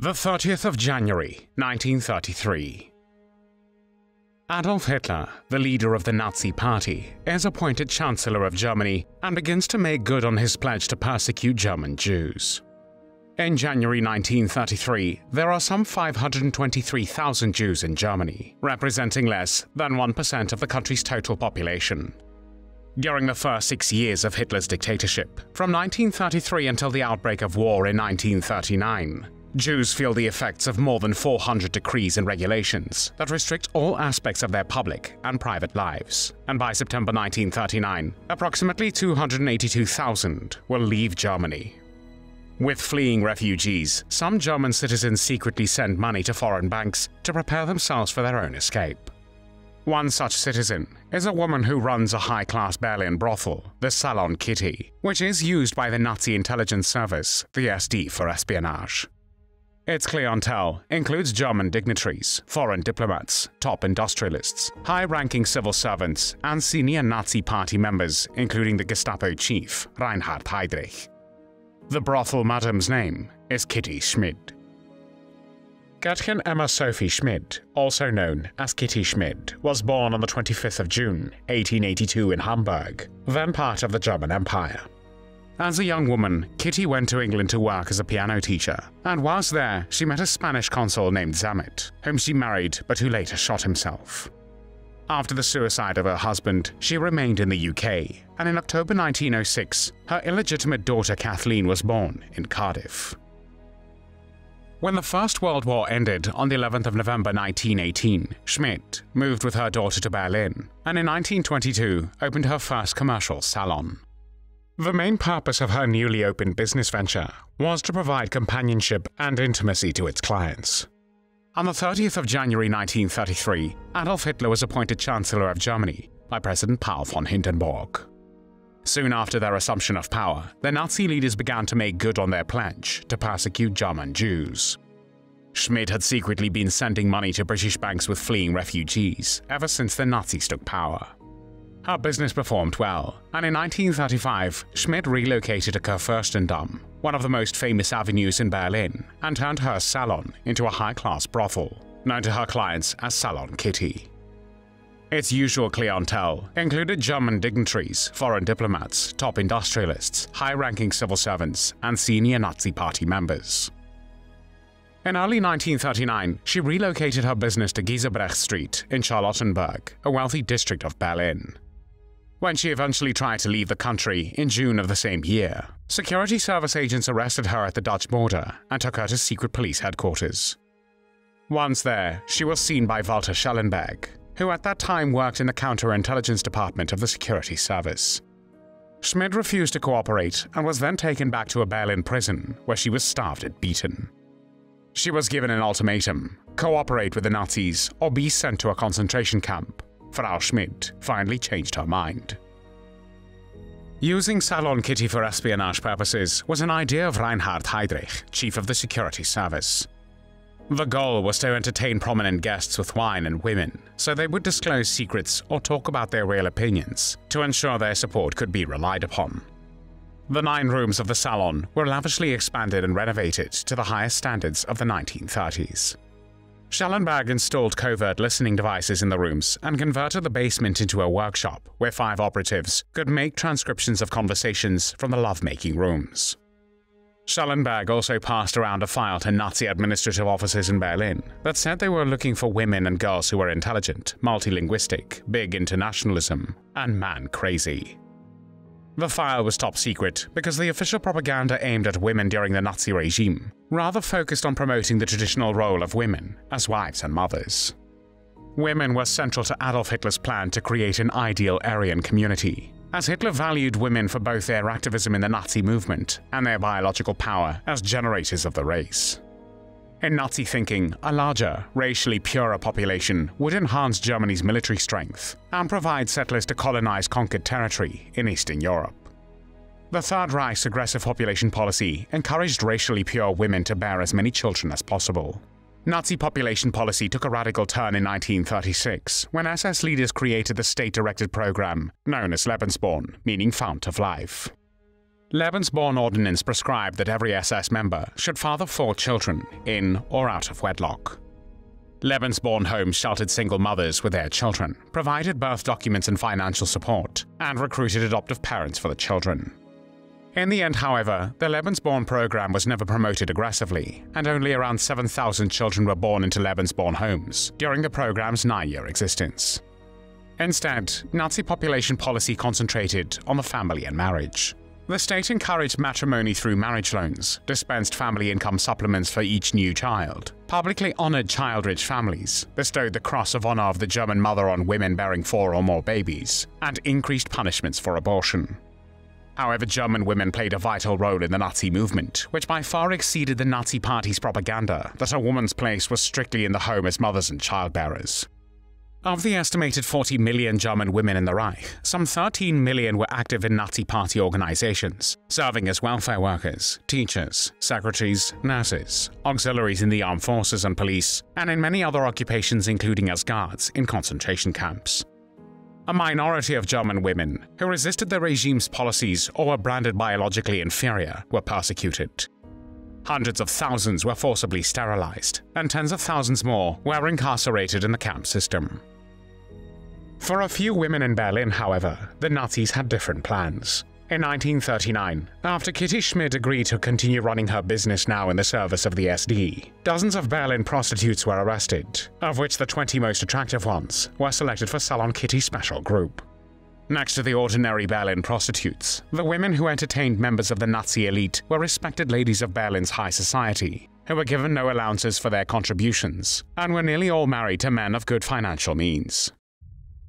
The 30th of January, 1933. Adolf Hitler, the leader of the Nazi Party, is appointed Chancellor of Germany and begins to make good on his pledge to persecute German Jews. In January 1933, there are some 523,000 Jews in Germany, representing less than 1% of the country's total population. During the first 6 years of Hitler's dictatorship, from 1933 until the outbreak of war in 1939, Jews feel the effects of more than 400 decrees and regulations that restrict all aspects of their public and private lives, and by September 1939, approximately 282,000 will leave Germany. With fleeing refugees, some German citizens secretly send money to foreign banks to prepare themselves for their own escape. One such citizen is a woman who runs a high-class Berlin brothel, the Salon Kitty, which is used by the Nazi intelligence service, the SD, for espionage. Its clientele includes German dignitaries, foreign diplomats, top industrialists, high-ranking civil servants, and senior Nazi party members, including the Gestapo chief, Reinhard Heydrich. The brothel madam's name is Kitty Schmidt. Kätchen Emma Sophie Schmidt, also known as Kitty Schmidt, was born on the 25th of June, 1882 in Hamburg, then part of the German Empire. As a young woman, Kitty went to England to work as a piano teacher, and whilst there, she met a Spanish consul named Zammit, whom she married but who later shot himself. After the suicide of her husband, she remained in the UK, and in October 1906, her illegitimate daughter Kathleen was born in Cardiff. When the First World War ended on the 11th of November 1918, Schmidt moved with her daughter to Berlin, and in 1922 opened her first commercial salon. The main purpose of her newly opened business venture was to provide companionship and intimacy to its clients. On the 30th of January 1933, Adolf Hitler was appointed Chancellor of Germany by President Paul von Hindenburg. Soon after their assumption of power, the Nazi leaders began to make good on their pledge to persecute German Jews. Schmidt had secretly been sending money to British banks with fleeing refugees ever since the Nazis took power. Her business performed well, and in 1935, Schmidt relocated to Kurfürstendamm, one of the most famous avenues in Berlin, and turned her salon into a high-class brothel, known to her clients as Salon Kitty. Its usual clientele included German dignitaries, foreign diplomats, top industrialists, high-ranking civil servants, and senior Nazi party members. In early 1939, she relocated her business to Giesebrecht Street in Charlottenburg, a wealthy district of Berlin. When she eventually tried to leave the country in June of the same year, security service agents arrested her at the Dutch border and took her to secret police headquarters. Once there, she was seen by Walter Schellenberg, who at that time worked in the counterintelligence department of the security service. Schmidt refused to cooperate and was then taken back to a Berlin prison where she was starved and beaten. She was given an ultimatum: cooperate with the Nazis or be sent to a concentration camp. Frau Schmidt finally changed her mind. Using Salon Kitty for espionage purposes was an idea of Reinhard Heydrich, chief of the security service. The goal was to entertain prominent guests with wine and women, so they would disclose secrets or talk about their real opinions to ensure their support could be relied upon. The 9 rooms of the salon were lavishly expanded and renovated to the highest standards of the 1930s. Schellenberg installed covert listening devices in the rooms and converted the basement into a workshop where 5 operatives could make transcriptions of conversations from the lovemaking rooms. Schellenberg also passed around a file to Nazi administrative officers in Berlin that said they were looking for women and girls who were intelligent, multilinguistic, big internationalism, and man-crazy. The file was top secret because the official propaganda aimed at women during the Nazi regime rather focused on promoting the traditional role of women as wives and mothers. Women were central to Adolf Hitler's plan to create an ideal Aryan community, as Hitler valued women for both their activism in the Nazi movement and their biological power as generators of the race. In Nazi thinking, a larger, racially purer population would enhance Germany's military strength and provide settlers to colonize conquered territory in Eastern Europe. The Third Reich's aggressive population policy encouraged racially pure women to bear as many children as possible. Nazi population policy took a radical turn in 1936 when SS leaders created the state-directed program known as Lebensborn, meaning fount of life. Lebensborn ordinance prescribed that every SS member should father 4 children in or out of wedlock. Lebensborn homes sheltered single mothers with their children, provided birth documents and financial support, and recruited adoptive parents for the children. In the end, however, the Lebensborn program was never promoted aggressively, and only around 7,000 children were born into Lebensborn homes during the program's 9-year existence. Instead, Nazi population policy concentrated on the family and marriage. The state encouraged matrimony through marriage loans, dispensed family income supplements for each new child, publicly honored child-rich families, bestowed the Cross of Honor of the German Mother on women bearing 4 or more babies, and increased punishments for abortion. However, German women played a vital role in the Nazi movement, which by far exceeded the Nazi Party's propaganda that a woman's place was strictly in the home as mothers and childbearers. Of the estimated 40 million German women in the Reich, some 13 million were active in Nazi Party organizations, serving as welfare workers, teachers, secretaries, nurses, auxiliaries in the armed forces and police, and in many other occupations including as guards in concentration camps. A minority of German women who resisted the regime's policies or were branded biologically inferior were persecuted. Hundreds of thousands were forcibly sterilized, and tens of thousands more were incarcerated in the camp system. For a few women in Berlin, however, the Nazis had different plans. In 1939, after Kitty Schmidt agreed to continue running her business now in the service of the SD, dozens of Berlin prostitutes were arrested, of which the 20 most attractive ones were selected for Salon Kitty's special group. Next to the ordinary Berlin prostitutes, the women who entertained members of the Nazi elite were respected ladies of Berlin's high society, who were given no allowances for their contributions, and were nearly all married to men of good financial means.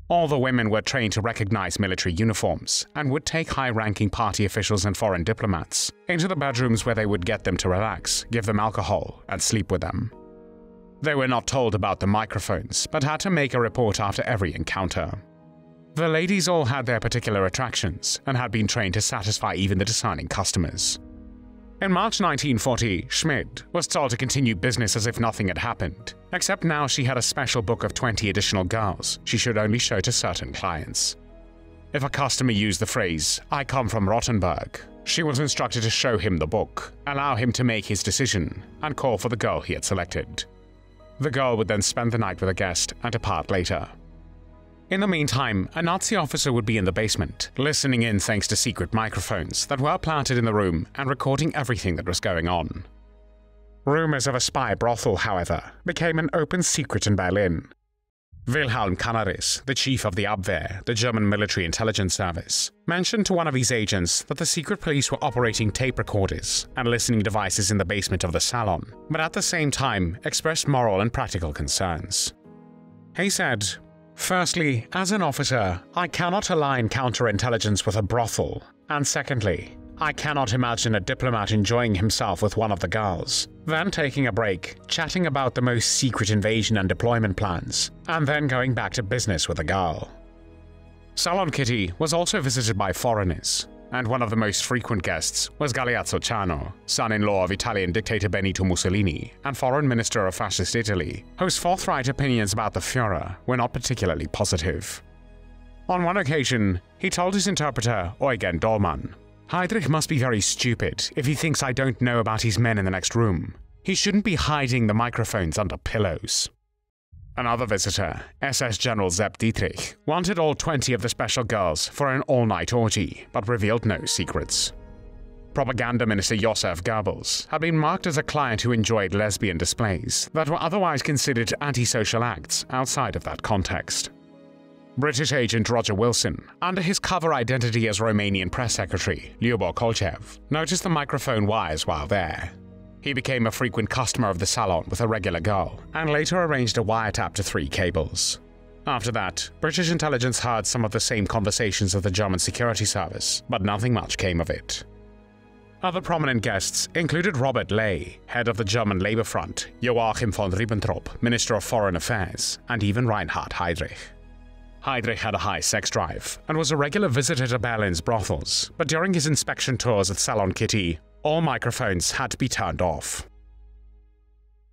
All the women were trained to recognize military uniforms and would take high-ranking party officials and foreign diplomats into the bedrooms where they would get them to relax, give them alcohol, and sleep with them. They were not told about the microphones, but had to make a report after every encounter. The ladies all had their particular attractions and had been trained to satisfy even the discerning customers. In March 1940, Schmidt was told to continue business as if nothing had happened, except now she had a special book of 20 additional girls she should only show to certain clients. If a customer used the phrase, "I come from Rottenburg," she was instructed to show him the book, allow him to make his decision, and call for the girl he had selected. The girl would then spend the night with a guest and depart later. In the meantime, a Nazi officer would be in the basement, listening in thanks to secret microphones that were planted in the room and recording everything that was going on. Rumors of a spy brothel, however, became an open secret in Berlin. Wilhelm Canaris, the chief of the Abwehr, the German military intelligence service, mentioned to one of his agents that the secret police were operating tape recorders and listening devices in the basement of the Salon, but at the same time expressed moral and practical concerns. He said, "Firstly, as an officer, I cannot align counterintelligence with a brothel, and secondly, I cannot imagine a diplomat enjoying himself with one of the girls, then taking a break, chatting about the most secret invasion and deployment plans, and then going back to business with a girl." Salon Kitty was also visited by foreigners, and one of the most frequent guests was Galeazzo Ciano, son-in-law of Italian dictator Benito Mussolini and foreign minister of fascist Italy, whose forthright opinions about the Führer were not particularly positive. On one occasion, he told his interpreter, Eugen Dollmann, "Heydrich must be very stupid if he thinks I don't know about his men in the next room. He shouldn't be hiding the microphones under pillows." Another visitor, SS General Sepp Dietrich, wanted all 20 of the special girls for an all-night orgy, but revealed no secrets. Propaganda Minister Joseph Goebbels had been marked as a client who enjoyed lesbian displays that were otherwise considered antisocial acts outside of that context. British agent Roger Wilson, under his cover identity as Romanian press secretary Lyubor Kolchev, noticed the microphone wires while there. He became a frequent customer of the Salon with a regular girl, and later arranged a wiretap to 3 cables. After that, British intelligence heard some of the same conversations of the German security service, but nothing much came of it. Other prominent guests included Robert Ley, head of the German Labour Front, Joachim von Ribbentrop, Minister of Foreign Affairs, and even Reinhard Heydrich. Heydrich had a high sex drive and was a regular visitor to Berlin's brothels, but during his inspection tours at Salon Kitty, all microphones had to be turned off.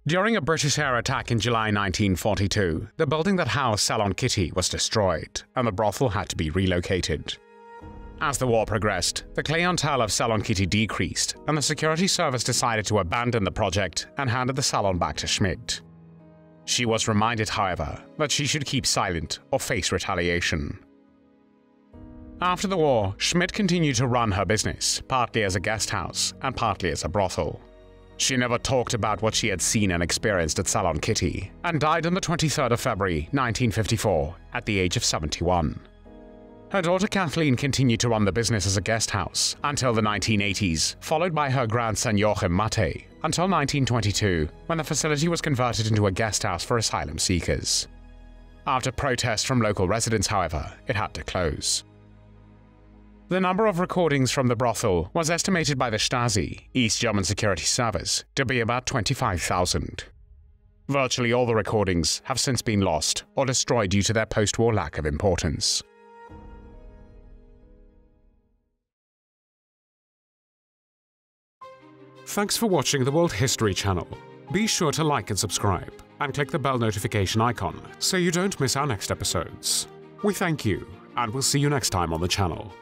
During a British air attack in July 1942, the building that housed Salon Kitty was destroyed, and the brothel had to be relocated. As the war progressed, the clientele of Salon Kitty decreased, and the security service decided to abandon the project and handed the Salon back to Schmidt. She was reminded, however, that she should keep silent or face retaliation. After the war, Schmidt continued to run her business, partly as a guest house and partly as a brothel. She never talked about what she had seen and experienced at Salon Kitty, and died on the 23rd of February 1954 at the age of 71. Her daughter Kathleen continued to run the business as a guest house until the 1980s, followed by her grandson Joachim Matte, until 1922, when the facility was converted into a guest house for asylum seekers. After protests from local residents, however, it had to close. The number of recordings from the brothel was estimated by the Stasi, East German Security Service, to be about 25,000. Virtually all the recordings have since been lost or destroyed due to their post-war lack of importance. Thanks for watching the World History Channel. Be sure to like and subscribe, and click the bell notification icon so you don't miss our next episodes. We thank you, and we'll see you next time on the channel.